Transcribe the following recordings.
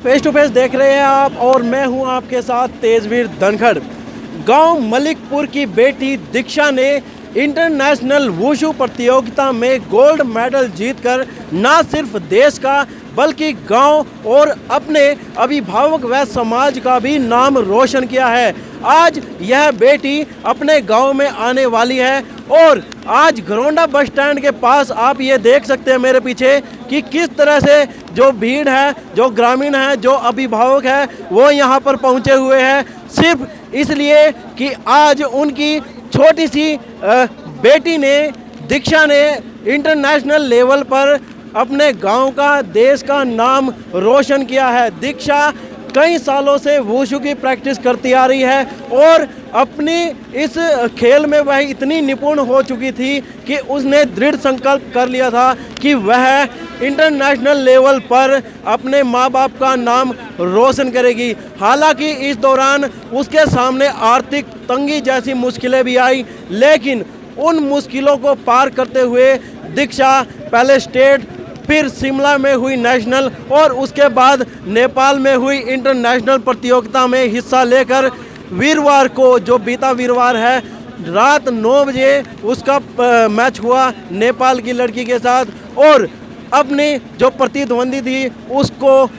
Face to face देख रहे हैं आप और मैं हूं आपके साथ तेजवीर धनखड़। गांव मलिकपुर की बेटी दीक्षा ने इंटरनेशनल वुशु प्रतियोगिता में गोल्ड मेडल जीतकर न सिर्फ देश का बल्कि गांव और अपने अभिभावक व समाज का भी नाम रोशन किया है। आज यह बेटी अपने गांव में आने वाली है और आज घरौंडा बस स्टैंड के पास आप ये देख सकते हैं मेरे पीछे कि किस तरह से जो भीड़ है, जो ग्रामीण है, जो अभिभावक है वो यहाँ पर पहुँचे हुए हैं सिर्फ इसलिए कि आज उनकी छोटी सी बेटी ने, दीक्षा ने इंटरनेशनल लेवल पर अपने गांव का, देश का नाम रोशन किया है। दीक्षा कई सालों से वुशु की प्रैक्टिस करती आ रही है और अपनी इस खेल में वह इतनी निपुण हो चुकी थी कि उसने दृढ़ संकल्प कर लिया था कि वह इंटरनेशनल लेवल पर अपने माँ बाप का नाम रोशन करेगी। हालांकि इस दौरान उसके सामने आर्थिक तंगी जैसी मुश्किलें भी आई, लेकिन उन मुश्किलों को पार करते हुए दीक्षा पहले स्टेट, फिर शिमला में हुई नेशनल और उसके बाद नेपाल में हुई इंटरनेशनल प्रतियोगिता में हिस्सा लेकर वीरवार को, जो बीता वीरवार है, रात 9 बजे उसका मैच हुआ नेपाल की लड़की के साथ और अपनी जो प्रतिद्वंदी थी उसको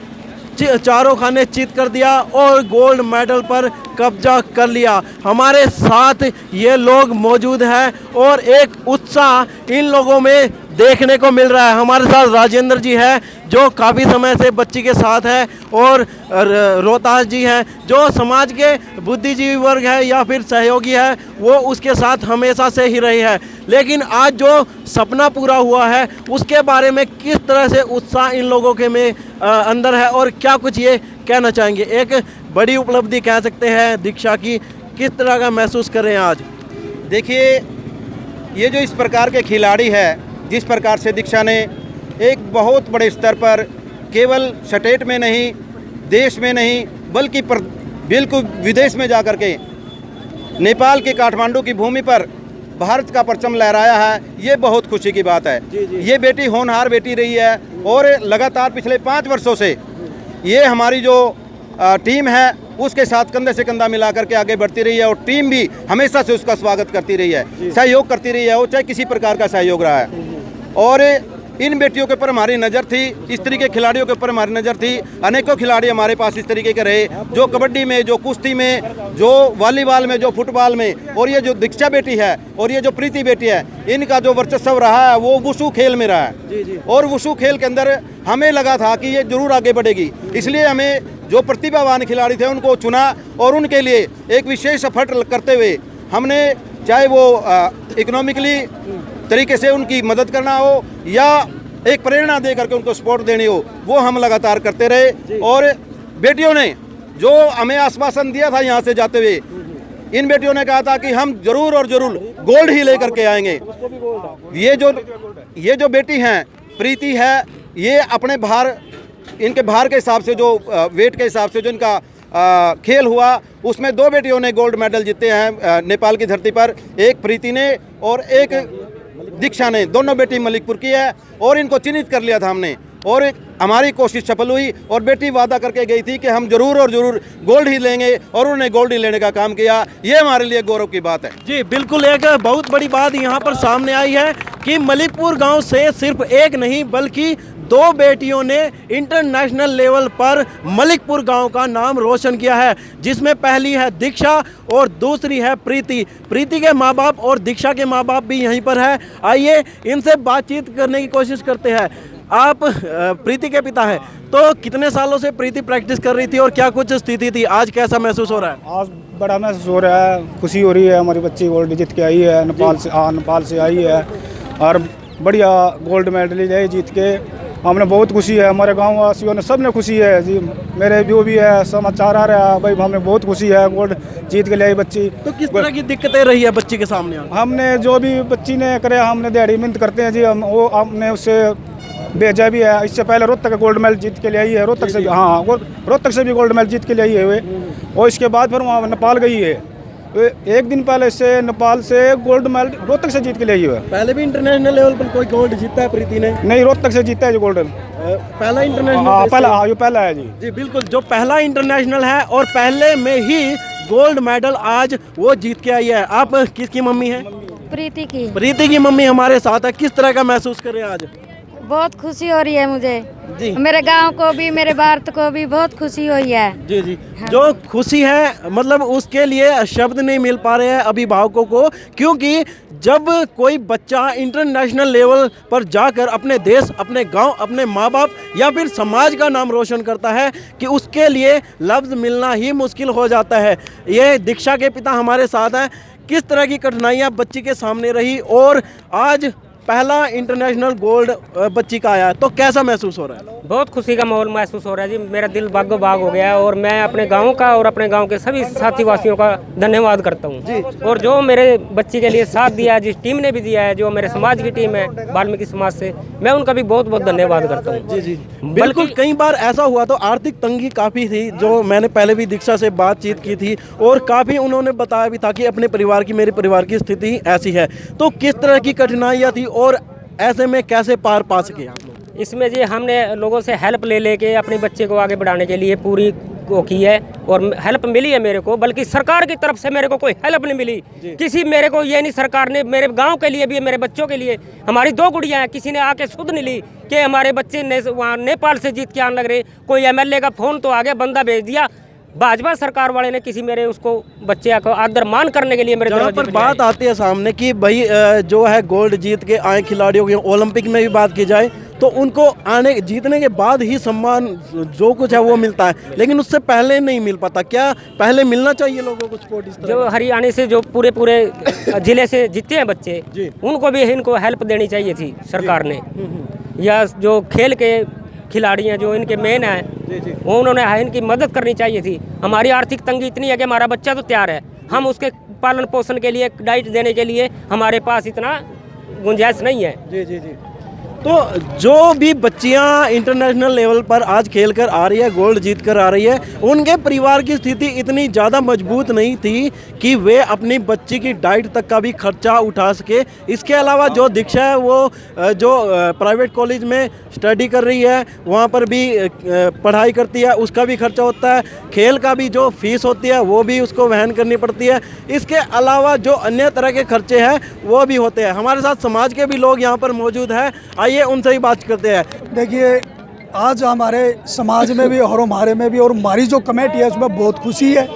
चारों खाने चित कर दिया और गोल्ड मेडल पर कब्जा कर लिया। हमारे साथ ये लोग मौजूद हैं और एक उत्साह इन लोगों में देखने को मिल रहा है। हमारे साथ राजेंद्र जी है जो काफ़ी समय से बच्ची के साथ है और रोहतास जी हैं जो समाज के बुद्धिजीवी वर्ग है या फिर सहयोगी है, वो उसके साथ हमेशा से ही रही है। लेकिन आज जो सपना पूरा हुआ है उसके बारे में किस तरह से उत्साह इन लोगों के में अंदर है और क्या कुछ ये कहना चाहेंगे? एक बड़ी उपलब्धि कह सकते हैं दीक्षा की, किस तरह का महसूस कर रहे हैं आज? देखिए, ये जो इस प्रकार के खिलाड़ी है, जिस प्रकार से दीक्षा ने एक बहुत बड़े स्तर पर केवल स्टेट में नहीं, देश में नहीं, बल्कि बिल्कुल विदेश में जाकर के नेपाल के काठमांडू की भूमि पर भारत का परचम लहराया है, ये बहुत खुशी की बात है। ये बेटी होनहार बेटी रही है और लगातार पिछले 5 वर्षों से ये हमारी जो टीम है उसके साथ कंधे से कंधा मिलाकर के आगे बढ़ती रही है और टीम भी हमेशा से उसका स्वागत करती रही है, सहयोग करती रही है, वो चाहे किसी प्रकार का सहयोग रहा है। और इन बेटियों के ऊपर हमारी नज़र थी, इस तरीके के खिलाड़ियों के ऊपर हमारी नज़र थी। अनेकों खिलाड़ी हमारे पास इस तरीके के रहे, जो कबड्डी में, जो कुश्ती में, जो वॉलीबॉल में, जो फुटबॉल में। और ये जो दीक्षा बेटी है और ये जो प्रीति बेटी है, इनका जो वर्चस्व रहा है वो वुशु खेल में रहा है। और वुशु खेल के अंदर हमें लगा था कि ये जरूर आगे बढ़ेगी, इसलिए हमें जो प्रतिभावान खिलाड़ी थे उनको चुना और उनके लिए एक विशेष एफर्ट करते हुए हमने, चाहे वो इकोनॉमिकली तरीके से उनकी मदद करना हो या एक प्रेरणा दे करके उनको सपोर्ट देनी हो, वो हम लगातार करते रहे। और बेटियों ने जो हमें आश्वासन दिया था यहाँ से जाते हुए, इन बेटियों ने कहा था कि हम जरूर और जरूर गोल्ड ही लेकर के आएंगे। ये जो बेटी हैं, प्रीति है, ये अपने भार, इनके भार के हिसाब से, जो वेट के हिसाब से जो इनका खेल हुआ, उसमें 2 बेटियों ने गोल्ड मेडल जीते हैं नेपाल की धरती पर, एक प्रीति ने और एक दीक्षा ने। दोनों बेटी मलिकपुर की है और इनको चिन्हित कर लिया था हमने और हमारी कोशिश सफल हुई और बेटी वादा करके गई थी कि हम जरूर और जरूर गोल्ड ही लेंगे और उन्होंने गोल्ड ही लेने का काम किया। ये हमारे लिए गौरव की बात है। जी बिल्कुल, एक बहुत बड़ी बात यहाँ पर सामने आई है कि मलिकपुर गांव से सिर्फ एक नहीं बल्कि 2 बेटियों ने इंटरनेशनल लेवल पर मलिकपुर गांव का नाम रोशन किया है, जिसमें पहली है दीक्षा और दूसरी है प्रीति। प्रीति के माँ बाप और दीक्षा के माँ बाप भी यहीं पर है। आइए इनसे बातचीत करने की कोशिश करते हैं। आप प्रीति के पिता हैं, तो कितने सालों से प्रीति प्रैक्टिस कर रही थी और क्या कुछ स्थिति थी? आज कैसा महसूस हो रहा है? आज बड़ा महसूस हो रहा है, खुशी हो रही है। हमारी बच्ची गोल्ड जीत के आई है, नेपाल से आई है और बढ़िया गोल्ड मेडल ले जीत के। हमने बहुत खुशी है, हमारे गांव वासियों ने, सब ने खुशी है जी। मेरे व्यू भी है, समाचार आ रहा है भाई, हमें बहुत खुशी है, गोल्ड जीत के ले आई बच्ची। तो किस तरह की दिक्कतें रही है बच्ची के सामने? हमने जो भी बच्ची ने करे, हमने दिहाड़ी मेहनत करते हैं जी, हमने उससे भेजा भी है। इससे पहले रोहतक गोल्ड मेडल जीत के ले आई है, रोहतक से भी गोल्ड मेडल जीत के ले आई है और इसके बाद फिर वहाँ नेपाल गई है एक दिन पहले से नेपाल से गोल्ड मेडल रोहतक से जीत के ले आई है। पहले भी इंटरनेशनल लेवल पर कोई गोल्ड जीता है प्रीति ने? नहीं, रोहतक से जीता है जो गोल्ड। पहला इंटरनेशनल? हाँ, पहला है जी। जी बिल्कुल, जो पहला इंटरनेशनल है और पहले में ही गोल्ड मेडल आज वो जीत के आई है। आप किसकी मम्मी हैं? प्रीति की। प्रीति की मम्मी हमारे साथ है। किस तरह का महसूस कर रहे हैं आज? बहुत खुशी हो रही है मुझे जी। मेरे गांव को भी, मेरे भारत को भी बहुत खुशी हुई है। जी जी। जो खुशी है मतलब उसके लिए शब्द नहीं मिल पा रहे हैं अभिभावकों को, क्योंकि जब कोई बच्चा इंटरनेशनल लेवल पर जाकर अपने देश, अपने गांव, अपने माँ बाप या फिर समाज का नाम रोशन करता है कि उसके लिए लफ्ज़ मिलना ही मुश्किल हो जाता है। ये दीक्षा के पिता हमारे साथ हैं। किस तरह की कठिनाइयाँ बच्ची के सामने रही और आज पहला इंटरनेशनल गोल्ड बच्ची का आया, तो कैसा महसूस हो रहा है? बहुत खुशी का माहौल महसूस हो रहा है जी। मेरा दिल बागो बाग हो गया है और मैं अपने गांव का और अपने गांव के सभी साथी वासियों का धन्यवाद करता हूं। और जो मेरे बच्ची के लिए साथ दिया है, जिस टीम ने भी दिया है, जो मेरे समाज की टीम है वाल्मीकि समाज से, मैं उनका भी बहुत बहुत धन्यवाद करता हूँ। जी जी बिल्कुल। कई बार ऐसा हुआ तो आर्थिक तंगी काफ़ी थी, जो मैंने पहले भी दीक्षा से बातचीत की थी और काफ़ी उन्होंने बताया भी था कि अपने परिवार की, मेरे परिवार की स्थिति ऐसी है। तो किस तरह की कठिनाइयाँ थी और ऐसे में कैसे पार पा सके आप लोग? इसमें जी हमने लोगों से हेल्प ले लेके अपने बच्चे को आगे बढ़ाने के लिए पूरी वो की है और हेल्प मिली है मेरे को, बल्कि सरकार की तरफ से मेरे को कोई हेल्प नहीं मिली किसी। मेरे को ये नहीं, सरकार ने मेरे गांव के लिए भी, मेरे बच्चों के लिए, हमारी 2 गुड़ियां हैं, किसी ने आके सुध नहीं ली कि हमारे बच्चे वहाँ नेपाल से जीत के आने लग रहे। कोई एमएलए का फ़ोन तो आ गया, बंदा भेज दिया। भाजपा सरकार वाले ने किसी मेरे उसको बच्चे को आदर मान करने के लिए मेरे जहाँ पर बात आती है सामने कि भाई जो है गोल्ड जीत के आए खिलाड़ियों की, ओलंपिक में भी बात की जाए तो उनको आने जीतने के बाद ही सम्मान जो कुछ है वो मिलता है, लेकिन उससे पहले नहीं मिल पाता। क्या पहले मिलना चाहिए लोगों को सपोर्ट? इस तरह जो हरियाणा से जो पूरे जिले से जीते हैं बच्चे, उनको भी इनको हेल्प देनी चाहिए थी सरकार ने, या जो खेल के खिलाड़ी हैं जो इनके मेन हैं वो उन्होंने इनकी मदद करनी चाहिए थी। हमारी आर्थिक तंगी इतनी है कि हमारा बच्चा तो तैयार है, हम उसके पालन पोषण के लिए, डाइट देने के लिए हमारे पास इतना गुंजाइश नहीं है। जी जी जी। तो जो भी बच्चियां इंटरनेशनल लेवल पर आज खेल कर आ रही है, गोल्ड जीत कर आ रही है, उनके परिवार की स्थिति इतनी ज़्यादा मजबूत नहीं थी कि वे अपनी बच्ची की डाइट तक का भी खर्चा उठा सके। इसके अलावा जो दीक्षा है वो जो प्राइवेट कॉलेज में स्टडी कर रही है, वहाँ पर भी पढ़ाई करती है, उसका भी खर्चा होता है। खेल का भी जो फीस होती है वो भी उसको वहन करनी पड़ती है। इसके अलावा जो अन्य तरह के खर्चे हैं वो भी होते हैं। हमारे साथ समाज के भी लोग यहाँ पर मौजूद हैं, आइए उनसे ही बात करते हैं। देखिए, आज हमारे समाज में भी और हमारे में भी और हमारी जो कमेटी है उसमें बहुत खुशी है।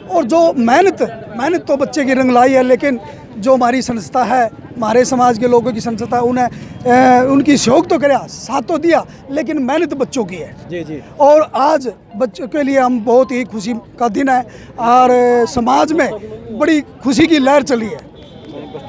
और जो मेहनत तो बच्चे की रंग लाई है, लेकिन जो हमारी संस्था है, हमारे समाज के लोगों की संस्था, उन्हें उनकी सहयोग तो कराया, साथ तो दिया, लेकिन मेहनत बच्चों की है। जी जी। और आज बच्चों के लिए हम बहुत ही खुशी का दिन है और समाज में बड़ी खुशी की लहर चली है,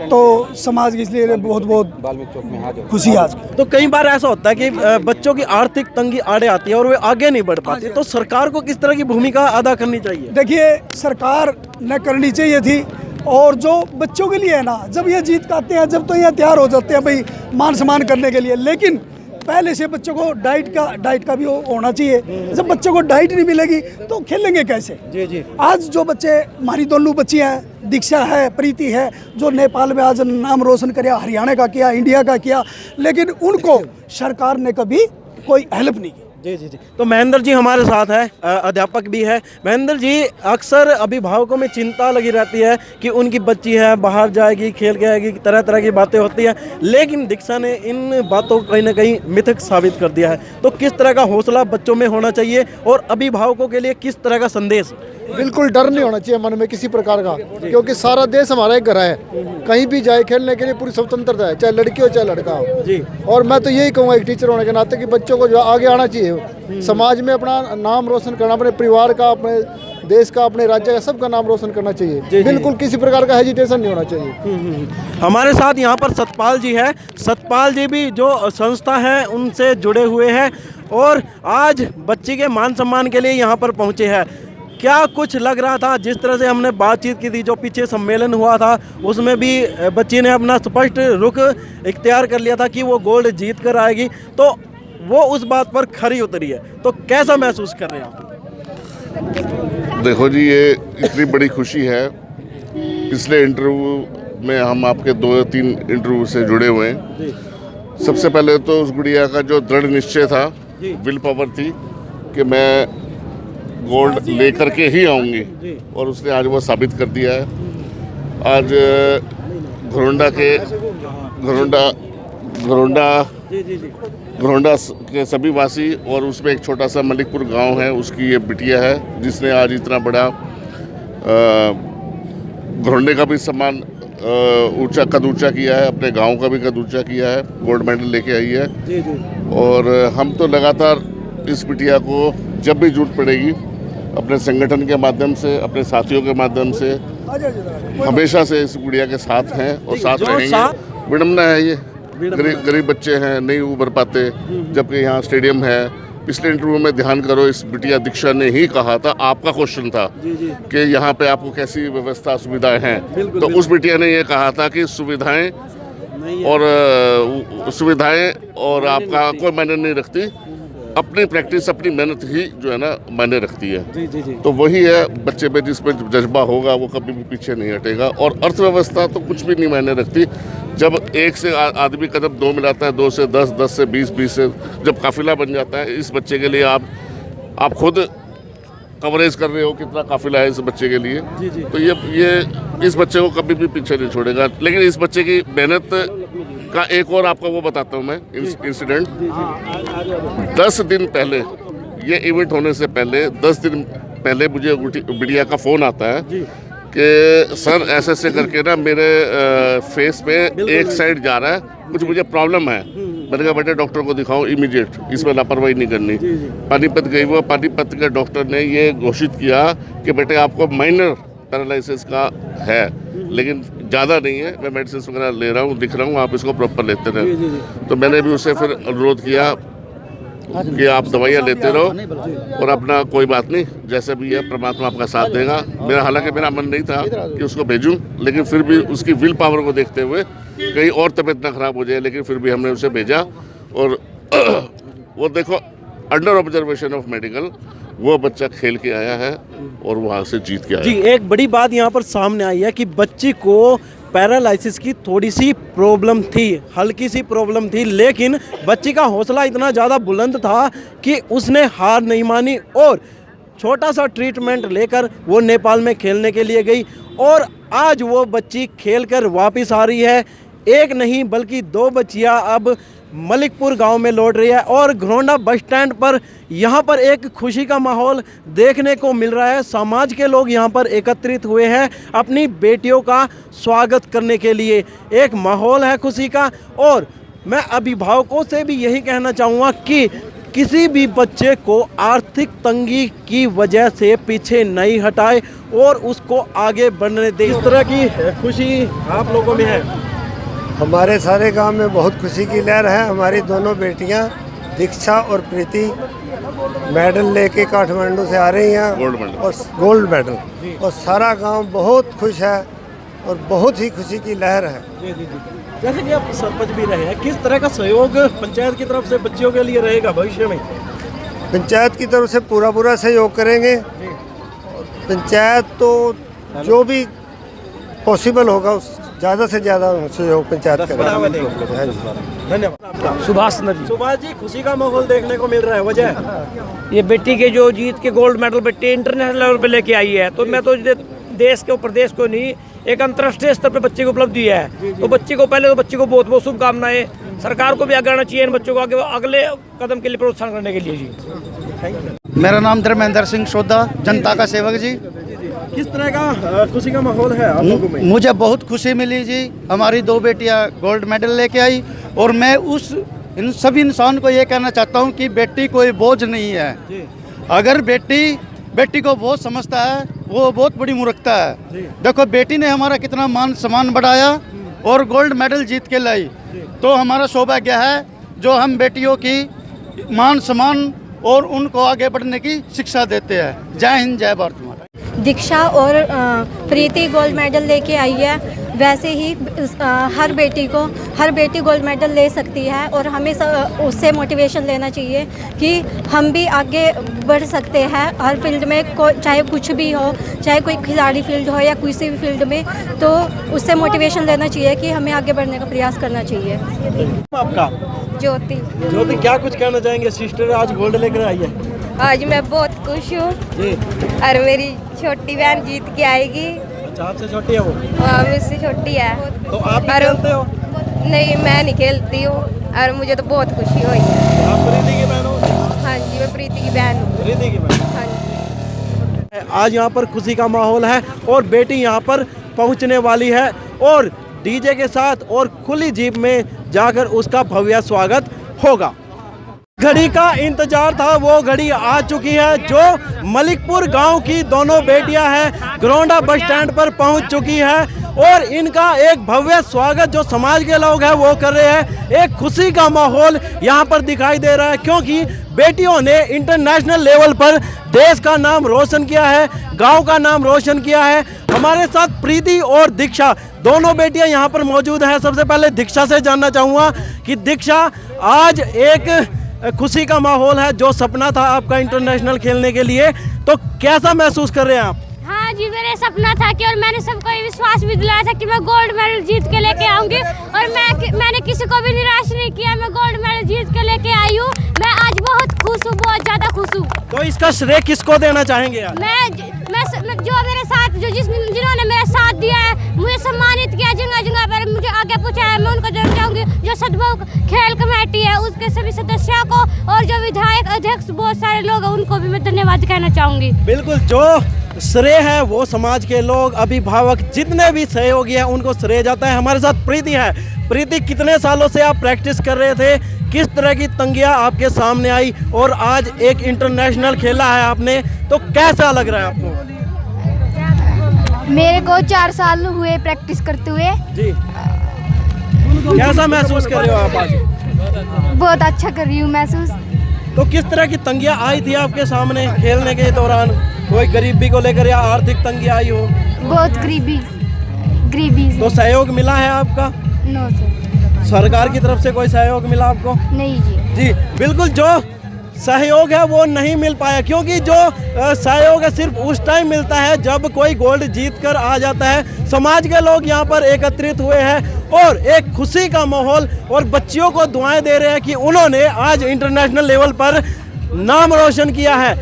तो समाज की इसलिए बहुत बहुत खुशी आज। तो कई बार ऐसा होता है कि बच्चों की आर्थिक तंगी आड़े आती है और वे आगे नहीं बढ़ पाते, तो सरकार को किस तरह की भूमिका अदा करनी चाहिए? देखिए, सरकार ने करनी चाहिए थी, और जो बच्चों के लिए है ना, जब ये जीत के आते हैं, जब तो ये तैयार हो जाते हैं भाई मान सम्मान करने के लिए, लेकिन पहले से बच्चों को डाइट का भी होना चाहिए। जब बच्चों को डाइट नहीं मिलेगी तो खेलेंगे कैसे? जी जी। आज जो बच्चे, हमारी दोनों बच्ची हैं, दीक्षा है, प्रीति है, जो नेपाल में आज नाम रोशन किया, हरियाणा का किया, इंडिया का किया, लेकिन उनको सरकार ने कभी कोई हेल्प नहीं की। जी जी जी। तो महेंद्र जी हमारे साथ है, अध्यापक भी है। महेंद्र जी, अक्सर अभिभावकों में चिंता लगी रहती है कि उनकी बच्ची है, बाहर जाएगी, खेल के आएगी, तरह तरह की बातें होती हैं, लेकिन दीक्षा ने इन बातों को कहीं ना कहीं मिथक साबित कर दिया है। तो किस तरह का हौसला बच्चों में होना चाहिए और अभिभावकों के लिए किस तरह का संदेश? बिल्कुल डर नहीं होना चाहिए मन में किसी प्रकार का, क्योंकि सारा देश हमारा एक घर है, कहीं भी जाए खेलने के लिए पूरी स्वतंत्रता है, चाहे लड़की हो चाहे लड़का हो जी। और मैं तो यही कहूँगा एक टीचर होने के नाते कि बच्चों को जो आगे आना चाहिए, समाज में अपना नाम रोशन करना, अपने परिवार का, अपने देश का, अपने राज्य का, सबका नाम रोशन करना चाहिए। बिल्कुल किसी प्रकार का हेजिटेशन नहीं होना चाहिए। हमारे साथ यहाँ पर सतपाल जी है। सतपाल जी भी जो संस्था है उनसे जुड़े हुए हैं और आज बच्ची के मान सम्मान के लिए यहाँ पर पहुँचे हैं। क्या कुछ लग रहा था, जिस तरह से हमने बातचीत की थी, जो पीछे सम्मेलन हुआ था उसमें भी बच्ची ने अपना स्पष्ट रुख इख्तियार कर लिया था कि वो गोल्ड जीत कर आएगी, तो वो उस बात पर खरी उतरी है, तो कैसा महसूस कर रहे हैं आप? देखो जी, ये इतनी बड़ी खुशी है पिछले इंटरव्यू में हम आपके 2-3 इंटरव्यू से जुड़े हुए हैं। सबसे पहले तो उस गुड़िया का जो दृढ़ निश्चय था, विल पावर थी कि मैं गोल्ड लेकर के ही आऊँगी, और उसने आज वो साबित कर दिया है। आज घरोंडा के सभी वासी और उसमें एक छोटा सा मलिकपुर गांव है, उसकी ये बिटिया है जिसने आज इतना बड़ा घरोंडे का भी सम्मान कद ऊंचा किया है, अपने गांव का भी कद ऊंचा किया है, गोल्ड मेडल लेके आई है। और हम तो लगातार इस बिटिया को जब भी जरूरत पड़ेगी अपने संगठन के माध्यम से, अपने साथियों के माध्यम से हमेशा से इस गुड़िया के साथ हैं और साथ रहेंगे। विडम्बना है ये, गरीब बच्चे हैं, नहीं उभर पाते, जबकि यहाँ स्टेडियम है। पिछले इंटरव्यू में ध्यान करो, इस बिटिया दीक्षा ने ही कहा था, आपका क्वेश्चन था कि यहाँ पे आपको कैसी व्यवस्था सुविधाएं हैं, तो उस बिटिया ने ये कहा था कि सुविधाएं और आपका कोई मायने नहीं रखती, अपनी प्रैक्टिस, अपनी मेहनत ही जो है ना मायने रखती है। तो वही है, बच्चे में जिसमें जज्बा होगा वो कभी भी पीछे नहीं हटेगा। और अर्थव्यवस्था तो कुछ भी नहीं मायने रखती। जब एक से आदमी कदम 2 मिलाता है, 2 से 10, 10 से 20, 20 से जब काफिला बन जाता है, इस बच्चे के लिए आप खुद कवरेज कर रहे हो कितना काफिला है इस बच्चे के लिए। तो ये इस बच्चे को कभी भी पीछे नहीं छोड़ेगा। लेकिन इस बच्चे की मेहनत का एक और आपको वो बताता हूँ मैं इंसिडेंट। 10 दिन पहले, ये इवेंट होने से पहले 10 दिन पहले मुझे बिटिया का फ़ोन आता है कि सर ऐसे करके ना मेरे फेस पे एक साइड जा रहा है, कुछ मुझे प्रॉब्लम है। मैंने कहा बेटे डॉक्टर को दिखाओ इमीडिएट, इसमें लापरवाही नहीं करनी। पानीपत गई, वो पानीपत के डॉक्टर ने ये घोषित किया कि बेटे आपको माइनर पैरालिसिस का है, लेकिन ज़्यादा नहीं है, मैं मेडिसिन वगैरह ले रहा हूँ, दिख रहा हूँ, आप इसको प्रॉपर लेते रहें। तो मैंने भी उसे फिर अनुरोध किया कि आप दवाइयाँ लेते रहो और अपना कोई बात नहीं, जैसे भी है परमात्मा आपका साथ देगा। हालांकि मेरा मन नहीं था कि उसको भेजूं, लेकिन फिर भी उसकी विल पावर को देखते हुए कहीं और तबीयत ना खराब हो जाए, लेकिन फिर भी हमने उसे भेजा। और वो देखो अंडर ऑब्जर्वेशन ऑफ मेडिकल वो बच्चा खेल के आया है और वहाँ से जीत के आया। जी, एक बड़ी बात यहाँ पर सामने आई है कि बच्ची को पैरालिसिस की थोड़ी सी प्रॉब्लम थी, हल्की सी प्रॉब्लम थी, लेकिन बच्ची का हौसला इतना ज़्यादा बुलंद था कि उसने हार नहीं मानी और छोटा सा ट्रीटमेंट लेकर वो नेपाल में खेलने के लिए गई। और आज वो बच्ची खेलकर वापस आ रही है। एक नहीं बल्कि 2 बच्चियाँ अब मलिकपुर गांव में लौट रही है। और घरोंडा बस स्टैंड पर यहाँ पर एक खुशी का माहौल देखने को मिल रहा है। समाज के लोग यहाँ पर एकत्रित हुए हैं अपनी बेटियों का स्वागत करने के लिए। एक माहौल है खुशी का। और मैं अभिभावकों से भी यही कहना चाहूँगा कि किसी भी बच्चे को आर्थिक तंगी की वजह से पीछे नहीं हटाए और उसको आगे बढ़ने दे। इस तरह की खुशी आप लोगों में है? हमारे सारे गांव में बहुत खुशी की लहर है। हमारी दोनों बेटियां दीक्षा और प्रीति मेडल लेके काठमांडू से आ रही हैं, गोल्ड मेडल, और सारा गांव बहुत खुश है और बहुत ही खुशी की लहर है। जैसे कि आप सरपंच भी रहे हैं, किस तरह का सहयोग पंचायत की तरफ से बच्चियों के लिए रहेगा भविष्य में? पंचायत की तरफ से पूरा सहयोग करेंगे। पंचायत तो जो भी पॉसिबल होगा ज़्यादा से ज़्यादा सहयोग पंचायत करेगा। धन्यवाद। सुभाष नदी। सुभाष जी, खुशी का माहौल देखने को मिल रहा है, वजह? ये बेटी के जो जीत के गोल्ड मेडल बेटी इंटरनेशनल लेवल पे लेके आई है, तो मैं तो देश के प्रदेश को नहीं, एक अंतर्राष्ट्रीय स्तर पे बच्चे को उपलब्धि है। तो बच्चे को पहले तो बच्चे को बहुत बहुत शुभकामनाएं। सरकार को भी आगे आना चाहिए इन बच्चों को आगे अगले कदम के लिए प्रोत्साहन करने के लिए जी। मेरा नाम धर्मेंद्र सिंह सोदा, जनता का सेवक जी। किस तरह का खुशी का माहौल है आप लोगों में? मुझे बहुत खुशी मिली जी, हमारी 2 बेटियां गोल्ड मेडल लेके आई। और मैं इन सभी इंसान को ये कहना चाहता हूँ कि बेटी कोई बोझ नहीं है। अगर बेटी को बहुत समझता है, वो बहुत बड़ी मूर्खता है। देखो बेटी ने हमारा कितना मान सम्मान बढ़ाया और गोल्ड मेडल जीत के लाई, तो हमारा सौभाग्य है जो हम बेटियों की मान सम्मान और उनको आगे बढ़ने की शिक्षा देते हैं। जय हिंद, जय भारत। दीक्षा और प्रीति गोल्ड मेडल लेके आई है वैसे ही हर बेटी गोल्ड मेडल ले सकती है और हमें उससे मोटिवेशन लेना चाहिए कि हम भी आगे बढ़ सकते हैं हर फील्ड में, चाहे कुछ भी हो, चाहे कोई खिलाड़ी फील्ड हो या किसी भी फील्ड में, तो उससे मोटिवेशन लेना चाहिए कि हमें आगे बढ़ने का प्रयास करना चाहिए। आपका ज्योति। ज्योति, क्या कुछ कहना चाहेंगे? सिस्टर आज गोल्ड लेकर आई है। आज मैं बहुत खुश हूँ और मेरी छोटी बहन जीत के आएगी। अच्छा, आपसे छोटी है वो? हाँ, मुझसे छोटी है। तो आप भी खेलते हो? नहीं, मैं नहीं खेलती हूँ और मुझे तो बहुत खुशी हुई है। आप प्रीति की बहन हो? हाँ जी, मैं प्रीति की बहन हूँ। प्रीति की बहन। हाँ जी। आज यहाँ पर खुशी का माहौल है और बेटी यहाँ पर पहुँचने वाली है और डीजे के साथ और खुली जीप में जाकर उसका भव्य स्वागत होगा। घड़ी का इंतजार था, वो घड़ी आ चुकी है। जो मलिकपुर गांव की दोनों बेटियां हैं गरोंडा बस स्टैंड पर पहुंच चुकी हैं और इनका एक भव्य स्वागत जो समाज के लोग हैं वो कर रहे हैं। एक खुशी का माहौल यहां पर दिखाई दे रहा है क्योंकि बेटियों ने इंटरनेशनल लेवल पर देश का नाम रोशन किया है, गांव का नाम रोशन किया है। हमारे साथ प्रीति और दीक्षा दोनों बेटियां यहां पर मौजूद हैं। सबसे पहले दीक्षा से जानना चाहूँगा कि दीक्षा, आज एक खुशी का माहौल है, जो सपना था आपका इंटरनेशनल खेलने के लिए, तो कैसा महसूस कर रहे हैं आप? हाँ जी, मेरा सपना था कि और मैंने सबको ये विश्वास भी दिलाया था कि मैं गोल्ड मेडल जीत के लेके आऊंगी और मैंने किसी को भी निराश नहीं किया। मैं गोल्ड मेडल जीत के लेके आई हूँ। मैं आज बहुत खुश हूँ, बहुत ज़्यादा खुश हूँ। तो इसका श्रेय किसको देना चाहेंगे आप? मैं जो मेरे साथ जिन्होंने मेरा साथ दिया है, मुझे सम्मानित किया जगह जगह पर, मुझे आगे पूछा है, मैं उनको देना चाहूँगी। जो सदभाव खेल कमेटी है उसके सभी सदस्यों को और जो विधायक अध्यक्ष बहुत सारे लोग हैं उनको भी मैं धन्यवाद कहना चाहूँगी। बिल्कुल, जो श्रेय है वो समाज के लोग, अभिभावक, जितने भी सहयोगी हैं उनको श्रेय जाता है। हमारे साथ प्रीति है। प्रीति, कितने सालों से आप प्रैक्टिस कर रहे थे? किस तरह की तंगियां आपके सामने आई और आज एक इंटरनेशनल खेला है आपने, तो कैसा लग रहा है आपको? मेरे को 4 साल हुए प्रैक्टिस करते हुए। जी, कैसा महसूस कर रहे हो आप आज? बहुत अच्छा कर रही हूँ महसूस। तो किस तरह की तंगियां आई थी आपके सामने खेलने के दौरान? कोई गरीबी को लेकर या आर्थिक तंगी आई हो? बहुत गरीबी। तो सहयोग मिला है आपका? No sir. सरकार की तरफ से कोई सहयोग मिला आपको? नहीं जी। जी बिल्कुल, जो सहयोग है वो नहीं मिल पाया क्योंकि जो सहयोग है सिर्फ उस टाइम मिलता है जब कोई गोल्ड जीत कर आ जाता है। समाज के लोग यहाँ पर एकत्रित हुए हैं और एक खुशी का माहौल और बच्चियों को दुआएं दे रहे हैं कि उन्होंने आज इंटरनेशनल लेवल पर नाम रोशन किया है।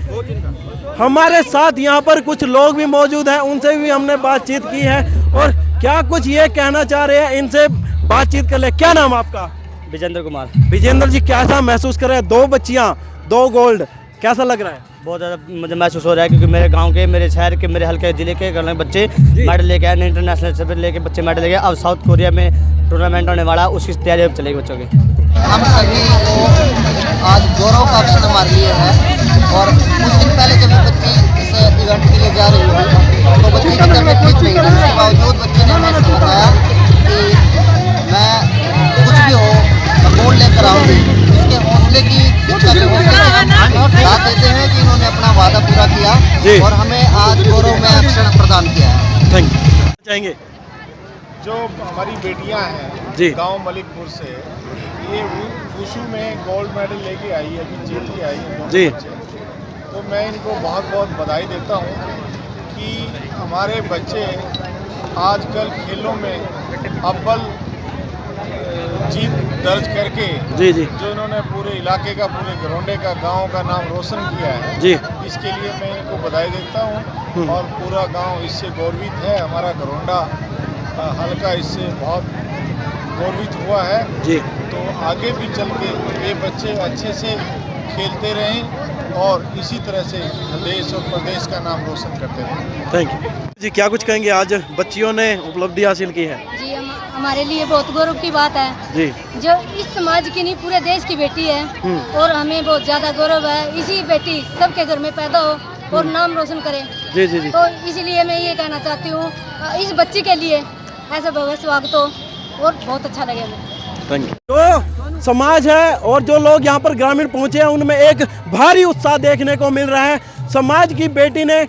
हमारे साथ यहाँ पर कुछ लोग भी मौजूद हैं, उनसे भी हमने बातचीत की है और क्या कुछ ये कहना चाह रहे हैं, इनसे बातचीत कर ले। क्या नाम आपका? विजेंद्र कुमार। विजेंद्र जी, कैसा महसूस कर रहे हैं? 2 बच्चियाँ, 2 गोल्ड, कैसा लग रहा है? बहुत ज़्यादा मुझे महसूस हो रहा है क्योंकि मेरे गांव के, मेरे शहर के, मेरे हल्के ज़िले के बच्चे मेडल लेके आए, इंटरनेशनल से लेके बच्चे मेडल लेके। अब साउथ कोरिया में टूर्नामेंट होने वाला, उसकी तैयारी अब चलेगी बच्चों की। हम सभी को आज गौरव का क्षण हमारे लिए है और कुछ दिन पहले जब बच्ची इस इवेंट के लिए जा रही थी तो बच्ची की तबीयत ठीक नहीं थी। उसके बावजूद बच्चे ने हमें बताया कि मैं कुछ भी हो गोल्ड लेकर आऊँगी। उसके हौसले की साथ देते हैं कि इन्होंने अपना वादा पूरा किया और हमें आज गौरव में क्षण प्रदान किया है। Thank you. चाहेंगे जो हमारी बेटियां हैं गांव मलिकपुर से, ये वुशु में गोल्ड मेडल लेके आई है, अभी जीत के आई है दोनों बच्चे। तो मैं इनको बहुत बहुत बधाई देता हूं कि हमारे बच्चे आजकल खेलों में अव्वल जीत दर्ज करके जो इन्होंने पूरे इलाके का, पूरे गरोंडे का, गांव का नाम रोशन किया है, इसके लिए मैं इनको बधाई देता हूं और पूरा गांव इससे गौरवित है। हमारा गरोंडा हल्का इससे बहुत गौरवित हुआ है। तो आगे भी चल के ये बच्चे अच्छे से खेलते रहें और इसी तरह से देश और प्रदेश का नाम रोशन करते रहें। थैंक यू जी। क्या कुछ कहेंगे, आज बच्चियों ने उपलब्धि हासिल की है? जी, हमारे लिए बहुत गौरव की बात है जी, जो इस समाज की नहीं पूरे देश की बेटी है और हमें बहुत ज़्यादा गौरव है। इसी बेटी सबके घर में पैदा हो और नाम रोशन करे। जी जी जी। तो इसलिए मैं ये कहना चाहती हूँ इस बच्ची के लिए ऐसा भव्य स्वागत हो और बहुत अच्छा लगे हमें। Thank you. तो समाज है और जो लोग यहाँ पर ग्रामीण पहुँचे हैं उनमें एक भारी उत्साह देखने को मिल रहा है। समाज की बेटी ने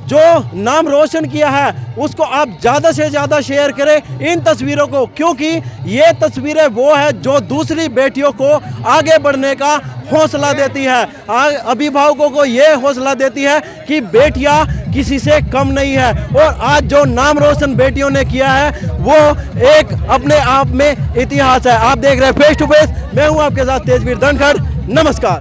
जो नाम रोशन किया है उसको आप ज़्यादा से ज़्यादा शेयर करें इन तस्वीरों को, क्योंकि ये तस्वीरें वो है जो दूसरी बेटियों को आगे बढ़ने का हौसला देती है, अभिभावकों को ये हौसला देती है कि बेटियां किसी से कम नहीं है। और आज जो नाम रोशन बेटियों ने किया है वो एक अपने आप में इतिहास है। आप देख रहे हैं फेस टू फेस, मैं हूं आपके साथ तेजवीर धनखड़। नमस्कार।